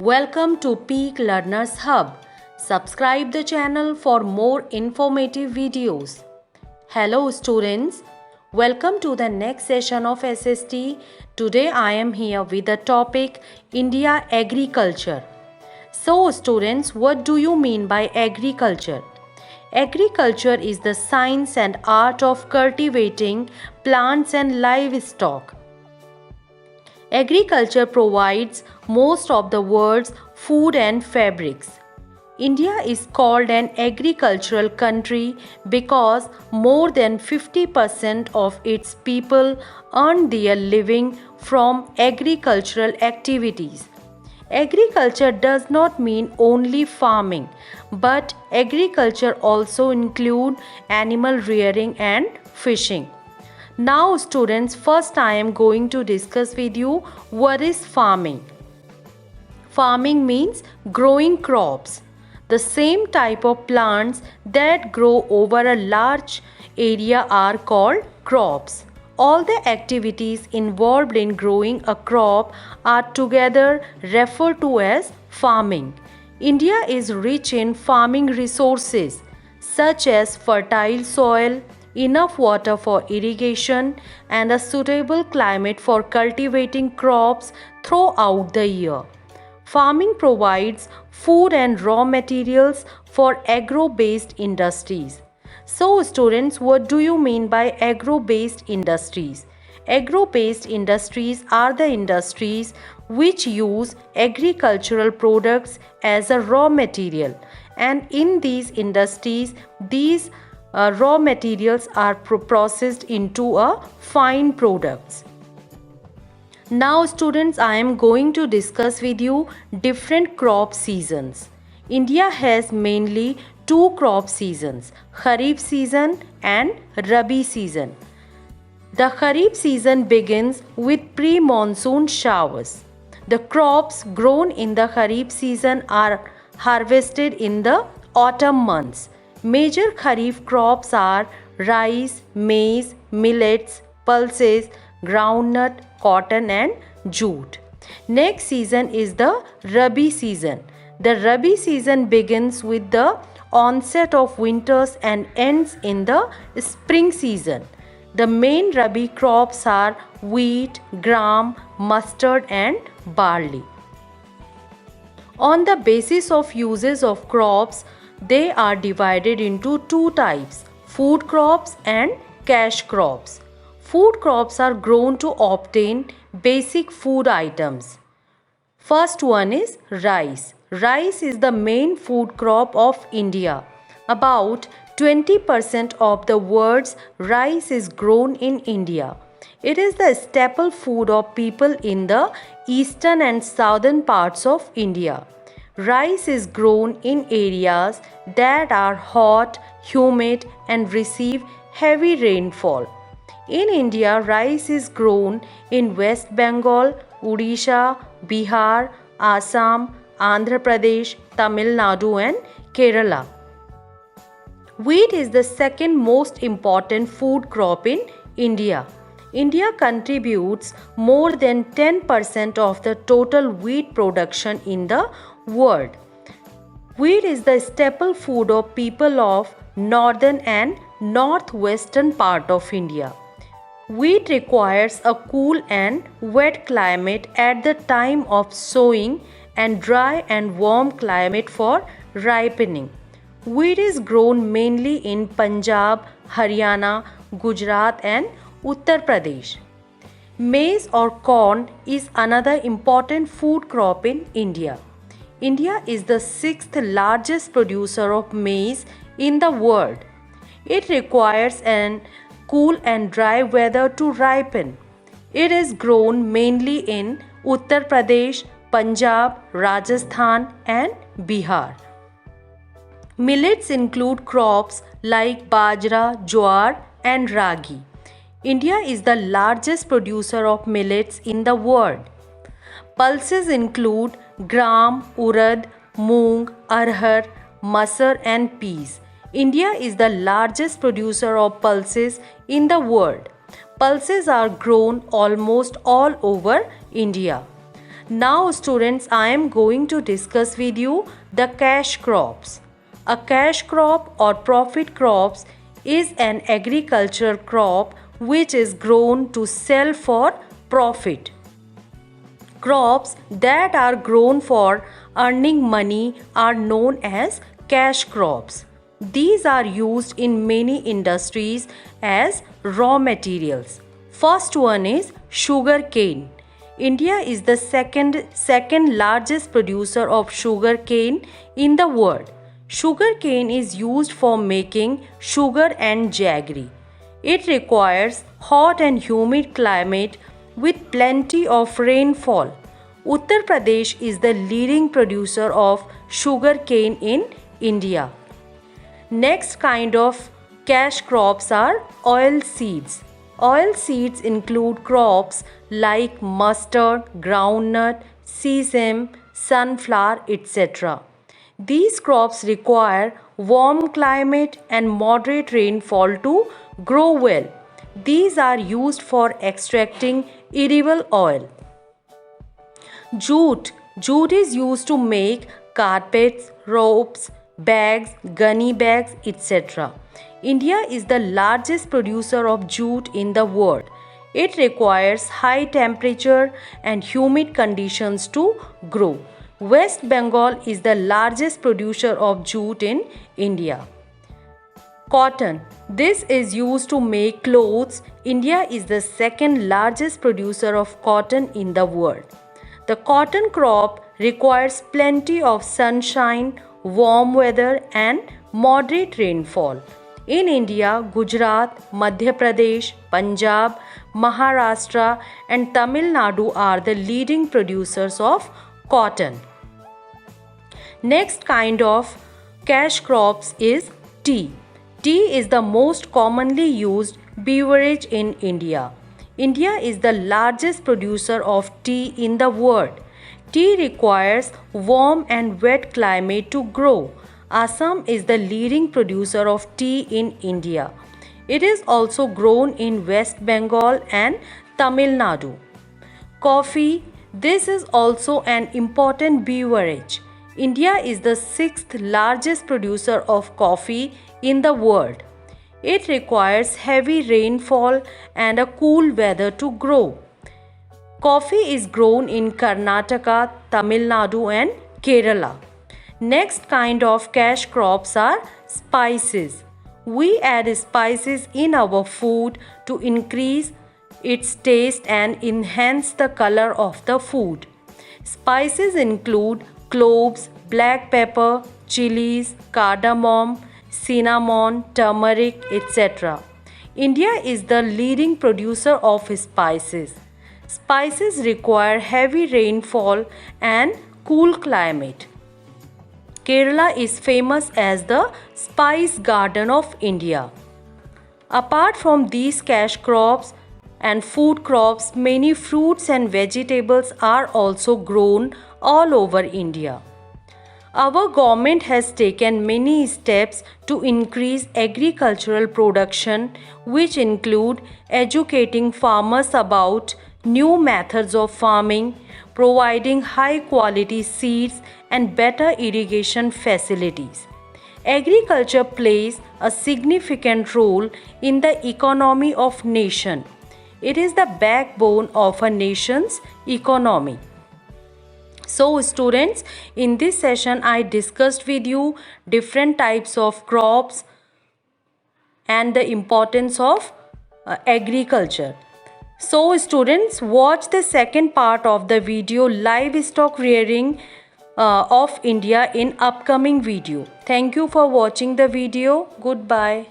Welcome to Peak Learners Hub. Subscribe the channel for more informative videos. Hello students, welcome to the next session of SST. Today I am here with the topic India Agriculture. So students, what do you mean by agriculture? Agriculture is the science and art of cultivating plants and livestock. Agriculture provides most of the world's food and fabrics. India is called an agricultural country because more than 50% of its people earn their living from agricultural activities. Agriculture does not mean only farming, but agriculture also includes animal rearing and fishing. Now students, first I am going to discuss with you what is farming. Farming means growing crops, the same type of plants that grow over a large area are called crops. All the activities involved in growing a crop are together referred to as farming. India is rich in farming resources such as fertile soil, enough water for irrigation, and a suitable climate for cultivating crops throughout the year. Farming provides food and raw materials for agro-based industries. So students, what do you mean by agro-based industries? Agro-based industries are the industries which use agricultural products as a raw material, and in these industries, these raw materials are processed into a fine products. Now students, I am going to discuss with you different crop seasons. India has mainly two crop seasons, Kharif season and Rabi season. The Kharif season begins with pre-monsoon showers. The crops grown in the Kharif season are harvested in the autumn months. Major Kharif crops are rice, maize, millets, pulses, groundnut, cotton and jute. Next season is the Rabi season. The Rabi season begins with the onset of winters and ends in the spring season. The main Rabi crops are wheat, gram, mustard and barley. On the basis of uses of crops, they are divided into two types, food crops and cash crops. Food crops are grown to obtain basic food items. First one is rice. Rice is the main food crop of India. About 20% of the world's rice is grown in India. It is the staple food of people in the eastern and southern parts of India. Rice is grown in areas that are hot, humid and receive heavy rainfall. In India, rice is grown in West Bengal, Odisha, Bihar, Assam, Andhra Pradesh, Tamil Nadu and Kerala. Wheat is the second most important food crop in India. India contributes more than 10% of the total wheat production in the world. Wheat is the staple food of people of northern and northwestern part of India. Wheat requires a cool and wet climate at the time of sowing and dry and warm climate for ripening. Wheat is grown mainly in Punjab, Haryana, Gujarat and Uttar Pradesh. Maize or corn is another important food crop in India. India is the sixth largest producer of maize in the world. It requires an cool and dry weather to ripen. It is grown mainly in Uttar Pradesh, Punjab, Rajasthan and Bihar. Millets include crops like bajra, jowar and ragi. India is the largest producer of millets in the world. Pulses include gram, urad, moong, arhar, masar and peas. India is the largest producer of pulses in the world. Pulses are grown almost all over India. Now students, I am going to discuss with you the cash crops. A cash crop or profit crops is an agricultural crop which is grown to sell for profit. Crops that are grown for earning money are known as cash crops. These are used in many industries as raw materials. First one is sugar cane. India is the second largest producer of sugar cane in the world. Sugar cane is used for making sugar and jaggery. It requires hot and humid climate with plenty of rainfall. Uttar Pradesh is the leading producer of sugar cane in India. Next kind of cash crops are oil seeds. Oil seeds include crops like mustard, groundnut, sesame, sunflower, etc. These crops require warm climate and moderate rainfall to grow well. These are used for extracting edible oil. Jute. Jute is used to make carpets, ropes, bags, gunny bags, etc. India is the largest producer of jute in the world. It requires high temperature and humid conditions to grow. West Bengal is the largest producer of jute in India. Cotton. This is used to make clothes. India is the second largest producer of cotton in the world. The cotton crop requires plenty of sunshine, warm weather and moderate rainfall. In India, Gujarat, Madhya Pradesh, Punjab, Maharashtra and Tamil Nadu are the leading producers of cotton. Next kind of cash crops is tea. Tea is the most commonly used beverage in India. India is the largest producer of tea in the world. Tea requires warm and wet climate to grow. Assam is the leading producer of tea in India. It is also grown in West Bengal and Tamil Nadu. Coffee. This is also an important beverage. India is the sixth largest producer of coffee in the world. It requires heavy rainfall and a cool weather to grow. Coffee is grown in Karnataka, Tamil Nadu and Kerala. Next kind of cash crops are spices. We add spices in our food to increase its taste and enhance the color of the food. Spices include cloves, black pepper, chilies, cardamom, cinnamon, turmeric, etc. India is the leading producer of spices. Spices require heavy rainfall and cool climate. Kerala is famous as the spice garden of India. Apart from these cash crops and food crops, many fruits and vegetables are also grown all over India. Our government has taken many steps to increase agricultural production, which include educating farmers about new methods of farming, providing high quality seeds and better irrigation facilities. Agriculture plays a significant role in the economy of nation. It is the backbone of a nation's economy. So students, in this session I discussed with you different types of crops and the importance of agriculture. So students, watch the second part of the video, livestock rearing of India, in upcoming video. Thank you for watching the video. Goodbye.